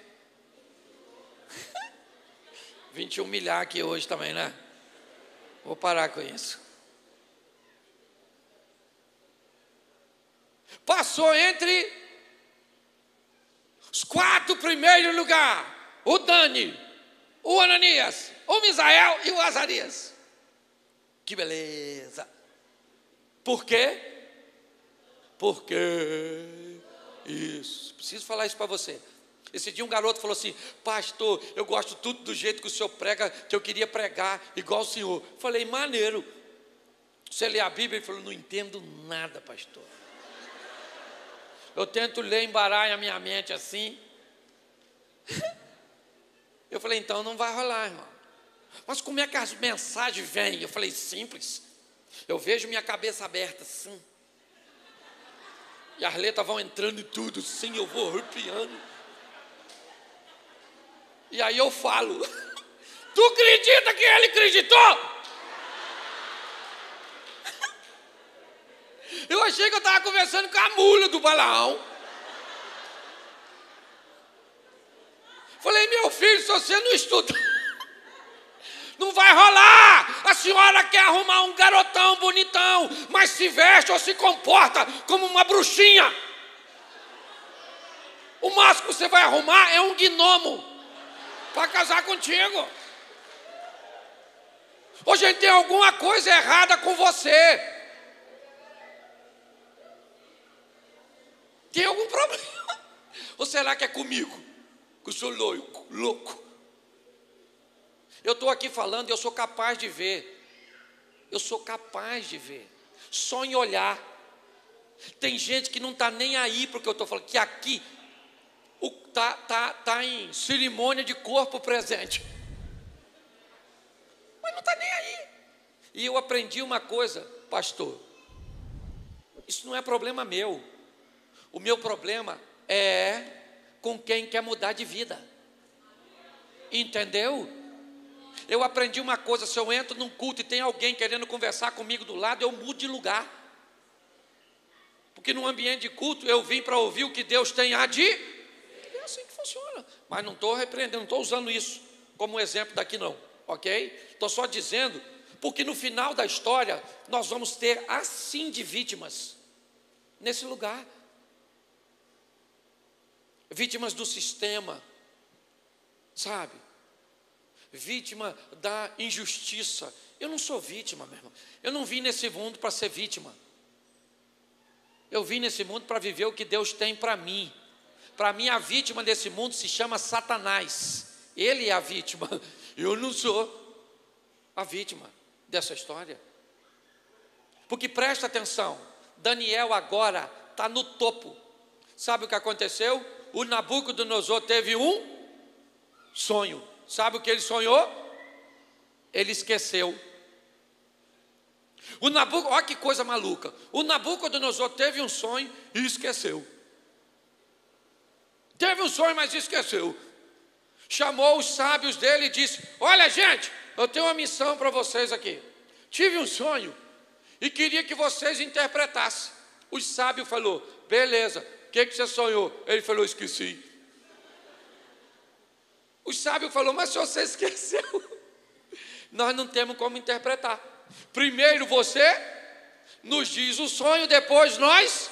Vim te humilhar aqui hoje também, né? Vou parar com isso. Passou entre os 4 primeiros lugares. O Dani, o Ananias, o Misael e o Azarias. Que beleza. Por quê? Porque isso. Preciso falar isso para você. Esse dia um garoto falou assim: pastor, eu gosto tudo do jeito que o senhor prega, que eu queria pregar igual o senhor. Falei, maneiro. Você lê a Bíblia? Ele falou, não entendo nada, pastor. Eu tento ler, embaralha a minha mente assim. Eu falei, então não vai rolar, irmão. Mas como é que as mensagens vêm? Eu falei, simples. Eu vejo minha cabeça aberta assim. E as letras vão entrando em tudo assim, eu vou arrepiando. E aí eu falo, tu acredita que ele acreditou? Eu achei que eu estava conversando com a mula do Balaão. Falei, meu filho, se você não estuda, não vai rolar. A senhora quer arrumar um garotão bonitão, mas se veste ou se comporta como uma bruxinha. O máximo que você vai arrumar é um gnomo para casar contigo. Ô, gente, tem alguma coisa errada com você. Tem algum problema? Ou será que é comigo? Que eu sou louco. Eu estou aqui falando e eu sou capaz de ver. Eu sou capaz de ver. Só em olhar. Tem gente que não está nem aí porque eu estou falando. Que aqui tá em cerimônia de corpo presente. Mas não está nem aí. E eu aprendi uma coisa, pastor. Isso não é problema meu. O meu problema é com quem quer mudar de vida. Entendeu? Eu aprendi uma coisa, se eu entro num culto e tem alguém querendo conversar comigo do lado, eu mudo de lugar. Porque no ambiente de culto eu vim para ouvir o que Deus tem a dizer. É assim que funciona. Mas não estou repreendendo, não estou usando isso como exemplo daqui não, ok? Estou só dizendo, porque no final da história nós vamos ter assim de vítimas nesse lugar. Vítimas do sistema, sabe? Vítima da injustiça. Eu não sou vítima, meu irmão. Eu não vim nesse mundo para ser vítima. Eu vim nesse mundo para viver o que Deus tem para mim. Para mim, a vítima desse mundo se chama Satanás. Ele é a vítima. Eu não sou a vítima dessa história. Porque presta atenção, Daniel agora está no topo. Sabe o que aconteceu? O Nabucodonosor teve um sonho. Sabe o que ele sonhou? Ele esqueceu. Olha que coisa maluca. O Nabucodonosor teve um sonho e esqueceu. Teve um sonho, mas esqueceu. Chamou os sábios dele e disse: olha, gente, eu tenho uma missão para vocês aqui. Tive um sonho e queria que vocês interpretassem. O sábio falou: beleza, o que você sonhou? Ele falou: esqueci. O sábio falou: mas se você esqueceu, nós não temos como interpretar. Primeiro você nos diz o sonho, depois nós.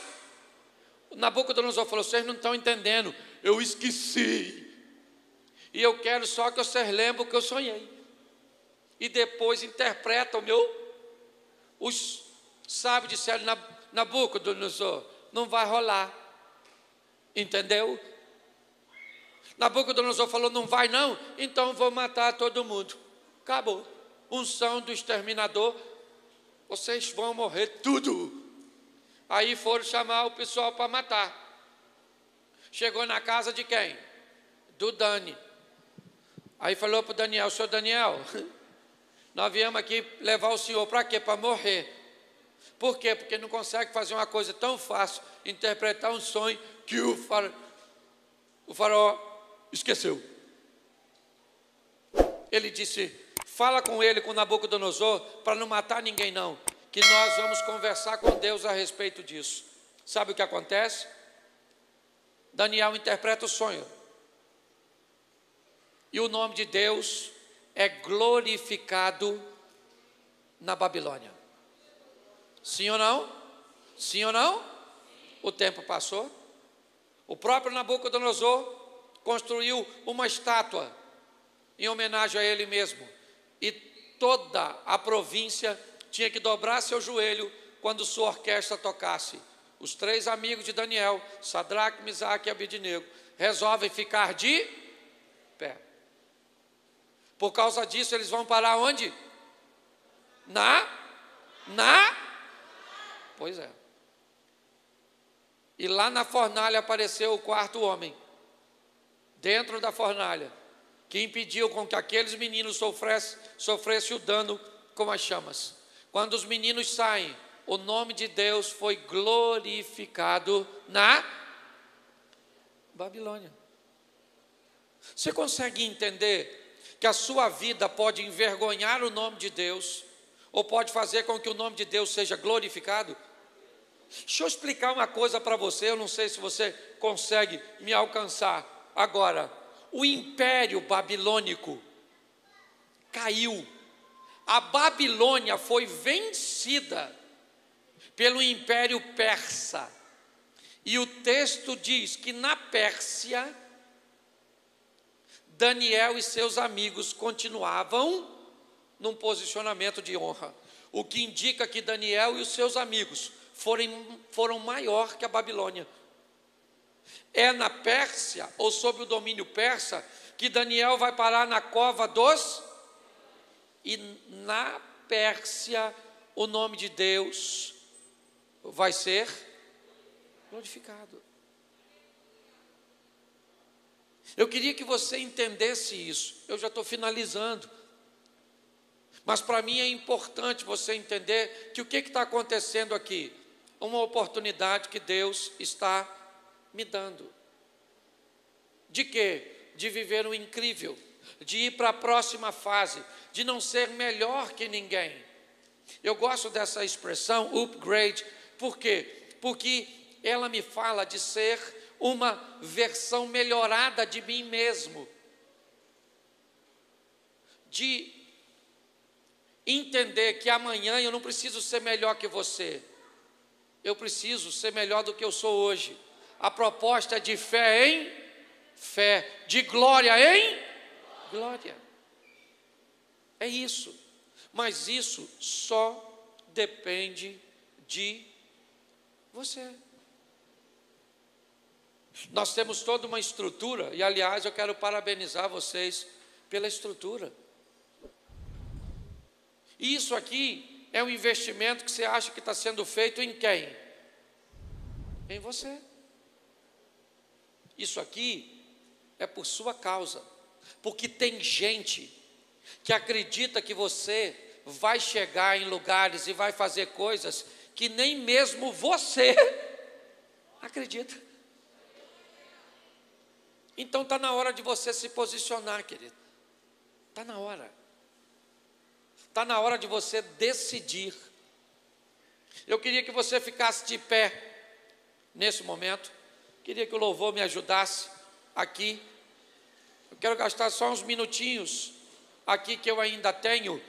O Nabucodonosor falou: vocês não estão entendendo, eu esqueci. E eu quero só que vocês lembrem o que eu sonhei. E depois interpreta o meu. Os sábios disseram: Nabucodonosor, não vai rolar. Entendeu? Nabucodonosor falou: não vai não? Então vou matar todo mundo. Acabou. Unção do exterminador. Vocês vão morrer tudo. Aí foram chamar o pessoal para matar. Chegou na casa de quem? Do Dani. Aí falou para o Daniel: senhor Daniel, nós viemos aqui levar o senhor para quê? Para morrer. Por quê? Porque não consegue fazer uma coisa tão fácil, interpretar um sonho que o faraó esqueceu. Ele disse: fala com ele, com Nabucodonosor, para não matar ninguém não, que nós vamos conversar com Deus a respeito disso. Sabe o que acontece? Daniel interpreta o sonho. E o nome de Deus é glorificado na Babilônia. Sim ou não? Sim ou não? O tempo passou. O próprio Nabucodonosor construiu uma estátua em homenagem a ele mesmo. E toda a província tinha que dobrar seu joelho quando sua orquestra tocasse. Os três amigos de Daniel, Sadraque, Misaque e Abednego, resolvem ficar de pé. Por causa disso, eles vão parar onde? Pois é. E lá na fornalha apareceu o quarto homem, dentro da fornalha, que impediu com que aqueles meninos sofressem o dano com as chamas. Quando os meninos saem, o nome de Deus foi glorificado na Babilônia. Você consegue entender que a sua vida pode envergonhar o nome de Deus, ou pode fazer com que o nome de Deus seja glorificado? Deixa eu explicar uma coisa para você, eu não sei se você consegue me alcançar agora. O império babilônico caiu. A Babilônia foi vencida pelo império persa. E o texto diz que na Pérsia, Daniel e seus amigos continuavam num posicionamento de honra, o que indica que Daniel e os seus amigos foram maior que a Babilônia. É na Pérsia, ou sob o domínio persa, que Daniel vai parar na cova e na Pérsia o nome de Deus vai ser glorificado. Eu queria que você entendesse isso. Eu já estou finalizando. Mas para mim é importante você entender que o que está acontecendo aqui? Uma oportunidade que Deus está me dando. De quê? De viver o incrível, de ir para a próxima fase, de não ser melhor que ninguém. Eu gosto dessa expressão, upgrade. Por quê? Porque ela me fala de ser uma versão melhorada de mim mesmo, de entender que amanhã eu não preciso ser melhor que você, eu preciso ser melhor do que eu sou hoje. A proposta é de fé em fé, de glória em glória. É isso, mas isso só depende de você. Nós temos toda uma estrutura, e aliás eu quero parabenizar vocês pela estrutura. Isso aqui é um investimento que você acha que está sendo feito em quem? Em você. Isso aqui é por sua causa, porque tem gente que acredita que você vai chegar em lugares e vai fazer coisas que nem mesmo você acredita. Então está na hora de você se posicionar, querido. Está na hora. Está na hora de você decidir. Eu queria que você ficasse de pé nesse momento. Queria que o louvor me ajudasse aqui. Eu quero gastar só uns minutinhos aqui que eu ainda tenho.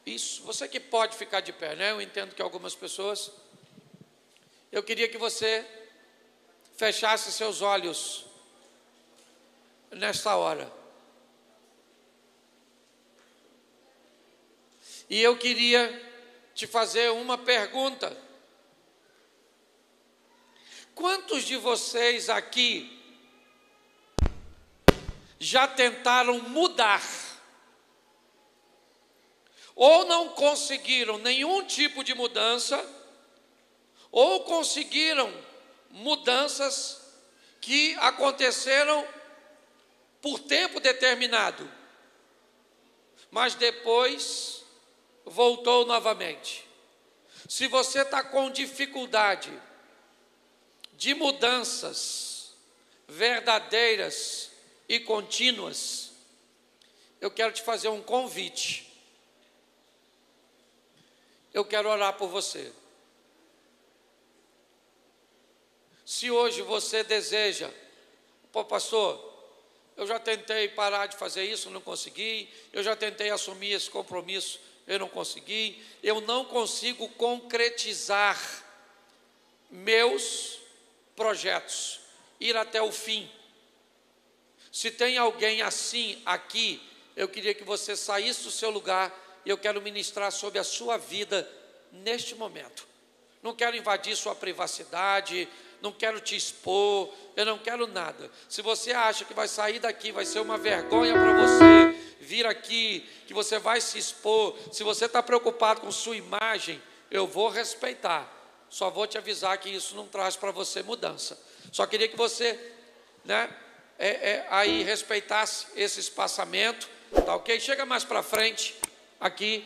Isso, você que pode ficar de pé, né? Eu entendo que algumas pessoas. Eu queria que você fechasse seus olhos nesta hora. E eu queria te fazer uma pergunta. Quantos de vocês aqui já tentaram mudar? Ou não conseguiram nenhum tipo de mudança, ou conseguiram mudanças que aconteceram por tempo determinado, mas depois voltou novamente. Se você está com dificuldade de mudanças verdadeiras e contínuas, eu quero te fazer um convite. Eu quero orar por você. Se hoje você deseja, pô, pastor, eu já tentei parar de fazer isso, não consegui, eu já tentei assumir esse compromisso, eu não consegui, eu não consigo concretizar meus projetos, ir até o fim. Se tem alguém assim aqui, eu queria que você saísse do seu lugar e eu quero ministrar sobre a sua vida neste momento. Não quero invadir sua privacidade, não quero te expor, eu não quero nada. Se você acha que vai sair daqui, vai ser uma vergonha para você vir aqui, que você vai se expor, se você está preocupado com sua imagem, eu vou respeitar. Só vou te avisar que isso não traz para você mudança. Só queria que você, aí respeitasse esse espaçamento, tá ok? Chega mais para frente, aqui,